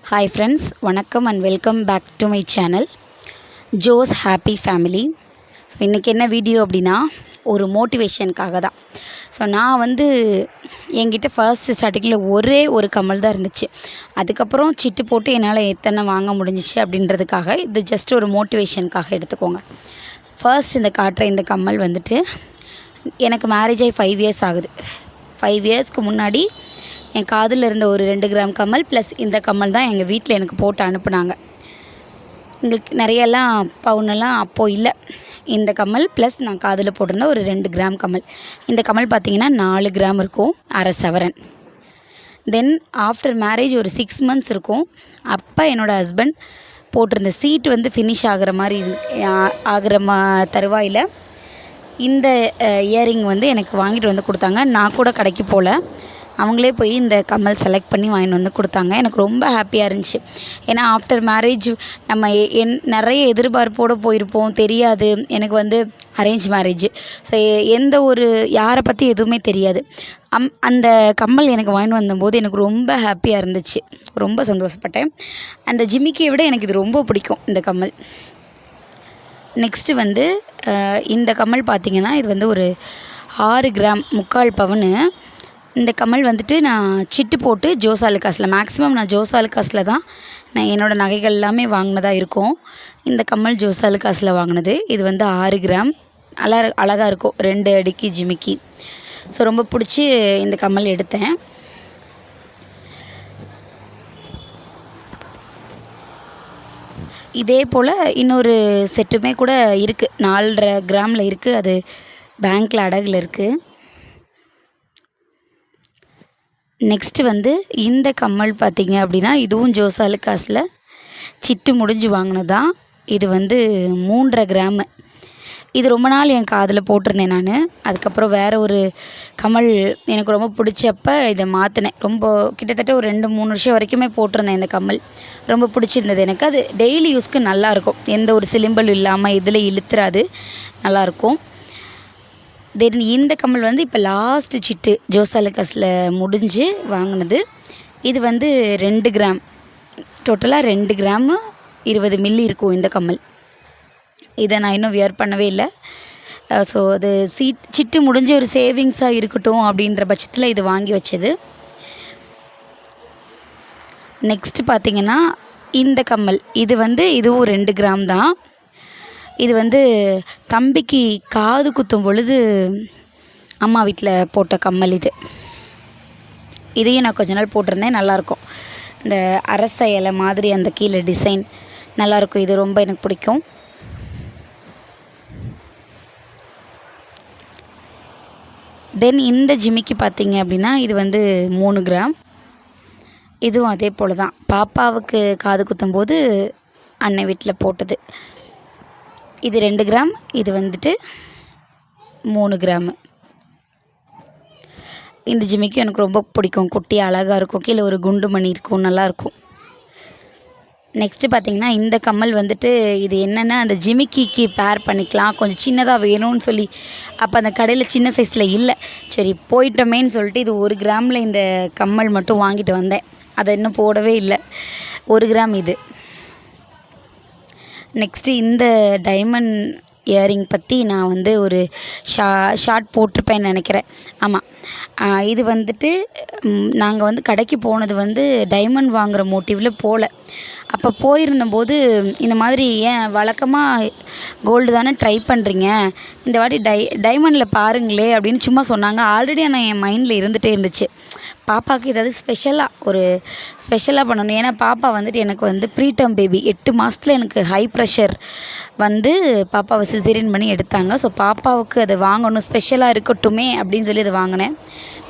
Hi friends, வணக்கம் and welcome back to my channel ஜோஸ் happy family. So இன்றைக்கி என்ன வீடியோ அப்படின்னா, ஒரு மோட்டிவேஷனுக்காக தான். ஸோ நான் என்கிட்ட ஃபர்ஸ்ட் ஸ்டார்டிங்கில் ஒரே ஒரு கம்மல் தான் இருந்துச்சு. அதுக்கப்புறம் சிட்டு போட்டு என்னால் எத்தனை வாங்க முடிஞ்சிச்சு அப்படின்றதுக்காக, இது ஜஸ்ட் ஒரு மோட்டிவேஷனுக்காக எடுத்துக்கோங்க. ஃபர்ஸ்ட் இந்த காட்டுற இந்த கம்மல் எனக்கு மேரேஜ் ஆகி 5 இயர்ஸ் ஆகுது. 5 இயர்ஸ்க்கு முன்னாடி என் காதில் இருந்த ஒரு 2 கிராம் கம்மல் ப்ளஸ் இந்த கம்மல் தான் எங்கள் வீட்டில் எனக்கு போட்டு அனுப்புனாங்க. எங்களுக்கு நிறையெல்லாம் பவுனெல்லாம் அப்போது இல்லை. இந்த கம்மல் ப்ளஸ் நான் காதில் போட்டிருந்த ஒரு 2 கிராம் கம்மல். இந்த கம்மல் பார்த்திங்கன்னா 4 கிராம் இருக்கும், அரை சவரன். தென் ஆஃப்டர் மேரேஜ் ஒரு 6 மந்த்ஸ் இருக்கும். அப்போ என்னோடய ஹஸ்பண்ட் போட்டிருந்த சீட் ஃபினிஷ் ஆகிற மாதிரி தருவாயில் இந்த இயரிங் எனக்கு வாங்கிட்டு கொடுத்தாங்க. நான் கூட கடைக்கு போகல, அவங்களே போய் இந்த கம்மல் செலக்ட் பண்ணி வாங்கிட்டு கொடுத்தாங்க. எனக்கு ரொம்ப ஹாப்பியாக இருந்துச்சு. ஏன்னா ஆஃப்டர் மேரேஜ் நம்ம நிறைய எதிர்பார்ப்போடு போயிருப்போம். தெரியாது, எனக்கு அரேஞ்ச் மேரேஜ். ஸோ எந்த ஒரு யாரை பற்றி எதுவுமே தெரியாது. அந்த கம்மல் எனக்கு வாங்கிட்டு வந்தபோது எனக்கு ரொம்ப ஹாப்பியாக இருந்துச்சு, ரொம்ப சந்தோஷப்பட்டேன். அந்த ஜிமிக்கியை விட எனக்கு இது ரொம்ப பிடிக்கும் இந்த கம்மல். நெக்ஸ்ட்டு இந்த கம்மல் பார்த்திங்கன்னா, இது ஒரு 6 கிராம் 3/4 பவுன். இந்த கம்மல் நான் சிட்டு போட்டு ஜோஸ் ஆலுக்காஸில், மேக்ஸிமம் நான் ஜோஸ் ஆலுக்காஸில் தான் நான் என்னோடய நகைகள் எல்லாமே வாங்கினதாக இருக்கும். இந்த கம்மல் ஜோஸ் ஆலுக்காஸில் வாங்கினது. இது 6 கிராம், அழகாக இருக்கும், 2 அடிக்கு ஜிமிக்கி. ஸோ ரொம்ப பிடிச்சி இந்த கம்மல் எடுத்தேன். இதே போல் இன்னொரு செட்டுமே கூட இருக்குது, 4.5 கிராமில் இருக்குது. அது பேங்க்கில் அடகில் இருக்குது. நெக்ஸ்ட்டு இந்த கம்மல் பார்த்திங்க அப்படின்னா, இதுவும் ஜோஸ் ஆலுக்காஸில் சிட்டு முடிஞ்சு வாங்கினது தான். இது 3.5 கிராமு. இது ரொம்ப நாள் என் காதில் போட்டிருந்தேன் நான். அதுக்கப்புறம் வேறு ஒரு கம்மல் எனக்கு ரொம்ப பிடிச்சப்ப இதை மாற்றினேன். கிட்டத்தட்ட ஒரு 2-3 வருஷம் வரைக்குமே போட்டிருந்தேன் இந்த கம்மல். ரொம்ப பிடிச்சிருந்தது எனக்கு. அது டெய்லி யூஸ்க்கு நல்லாயிருக்கும், எந்த ஒரு சிலிம்பல் இல்லாமல் இதில் இழுத்துறாது, நல்லாயிருக்கும். தென் இந்த கம்மல் இப்போ லாஸ்ட்டு சிட்டு ஜோஸ் ஆலுக்காஸில் முடிஞ்சு வாங்கினது. இது 2 கிராம், டோட்டலாக 2 கிராமு 20 மில்லி இருக்கும் இந்த கம்மல். இதை நான் இன்னும் வியர் பண்ணவே இல்லை. ஸோ அது சிட்டு முடிஞ்சு ஒரு சேவிங்ஸாக இருக்கட்டும் அப்படின்ற பட்சத்தில் இது வாங்கி வச்சது. நெக்ஸ்ட்டு பார்த்திங்கன்னா இந்த கம்மல், இதுவும் 2 கிராம் தான். இது தம்பிக்கு காது குத்தும் பொழுது அம்மா வீட்டில் போட்ட கம்மல். இதையும் நான் கொஞ்ச நாள் போட்டிருந்தேன், நல்லாயிருக்கும். இந்த அரச இலை மாதிரி அந்த கீழே டிசைன் நல்லாயிருக்கும். இது ரொம்ப எனக்கு பிடிக்கும். தென் இந்த ஜிமிக்கி பார்த்திங்க அப்படின்னா, இது 3 கிராம். இதுவும் அதே போல் தான், பாப்பாவுக்கு காது குத்தும்போது அண்ணன் வீட்டில் போட்டது. இது 2 கிராம், இது 3 கிராமு. இந்த ஜிமிக்கி எனக்கு ரொம்ப பிடிக்கும், குட்டி அழகாக இருக்கும், கீழே ஒரு குண்டு மணி இருக்கும், நல்லாயிருக்கும். நெக்ஸ்ட்டு பார்த்திங்கன்னா இந்த கம்மல் இது என்னென்னா, அந்த ஜிமிக்கிக்கு பேர் பண்ணிக்கலாம், கொஞ்சம் சின்னதாக வேணும்னு சொல்லி அப்போ அந்த கடையில் சின்ன சைஸில் இல்லை. சரி போயிட்டோமேன்னு சொல்லிட்டு இது 1 கிராமில் இந்த கம்மல் மட்டும் வாங்கிட்டு வந்தேன். அதை இன்னும் போடவே இல்லை, 1 கிராம் இது. நெக்ஸ்ட்டு இந்த டைமண்ட் இயரிங் பற்றி நான் ஒரு ஷார்ட் போட்டிருப்பேன்னு நினைக்கிறேன். ஆமாம், இது நாங்கள் கடைக்கு போனது டைமண்ட் வாங்குகிற மோட்டிவில் போகல. அப்போ போயிருந்தபோது இந்த மாதிரி, ஏன் வழக்கமாக கோல்டு தானே ட்ரை பண்ணுறீங்க, இந்த வாட்டி டைமண்டில் பாருங்களே அப்படின்னு சும்மா சொன்னாங்க. ஆல்ரெடி ஆனால் என் மைண்டில் இருந்துகிட்டே இருந்துச்சு, பாப்பாவுக்கு ஏதாவது ஸ்பெஷலாக பண்ணணும். ஏன்னா பாப்பா எனக்கு ப்ரீடம் பேபி, 8 மாதத்தில் எனக்கு ஹை ப்ரெஷர் பாப்பாவை சிசேரியன் பண்ணி எடுத்தாங்க. ஸோ பாப்பாவுக்கு அதை வாங்கணும், ஸ்பெஷலாக இருக்கட்டுமே அப்படின்னு சொல்லி அதை வாங்கினேன்.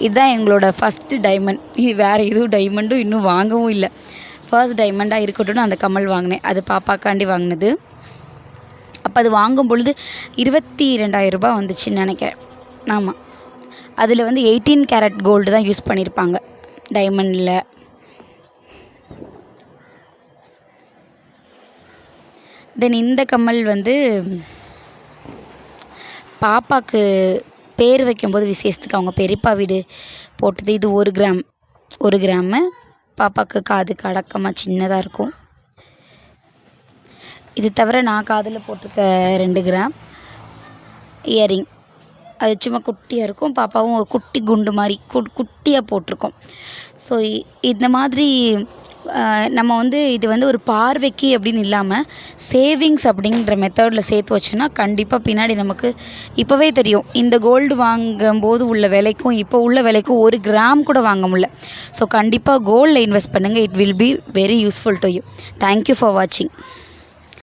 இதுதான் எங்களோட ஃபஸ்ட்டு டைமண்ட். இது வேறு எதுவும் டைமண்டும் இன்னும் வாங்கவும் இல்லை, ஃபர்ஸ்ட் டைமண்டாக இருக்கட்டும்னு அந்த கம்மல் வாங்கினேன். அது பாப்பாக்காண்டி வாங்கினது. அப்போ அது வாங்கும் பொழுது 22,000 ரூபாய் வந்துச்சுன்னு நினைக்கிறேன். ஆமாம், அதில் 18 கேரட் கோல்டு தான் யூஸ் பண்ணியிருப்பாங்க டைமண்டில். தென் இந்த கம்மல் பாப்பாவுக்கு பேர் வைக்கும்போது விசேஷத்துக்கு அவங்க பெரியப்பா வீடு போட்டது. இது 1 கிராம், 1 கிராமு. பாப்பாவுக்கு காதுக்கு அடக்கமாக சின்னதாக இருக்கும். இது தவிர நான் காதில் போட்டிருக்க 2 கிராம் இயரிங், அது சும்மா குட்டியாக இருக்கும். பாப்பாவும் ஒரு குட்டி குண்டு மாதிரி குட்டியாக போட்டிருக்கோம். ஸோ இந்த மாதிரி நம்ம வந்து இது வந்து ஒரு பார்வைக்கு அப்படின்னு இல்லாமல் சேவிங்ஸ் அப்படின்ற மெத்தடில் சேர்த்து வச்சோன்னா கண்டிப்பாக பின்னாடி நமக்கு இப்போவே தெரியும். இந்த கோல்டு வாங்கும்போது உள்ள விலைக்கும் இப்போ உள்ள விலைக்கும் 1 கிராம் கூட வாங்க முடியல. ஸோ கண்டிப்பாக கோல்டில் இன்வெஸ்ட் பண்ணுங்கள். It will be very useful to you. Thank you for வாட்சிங்.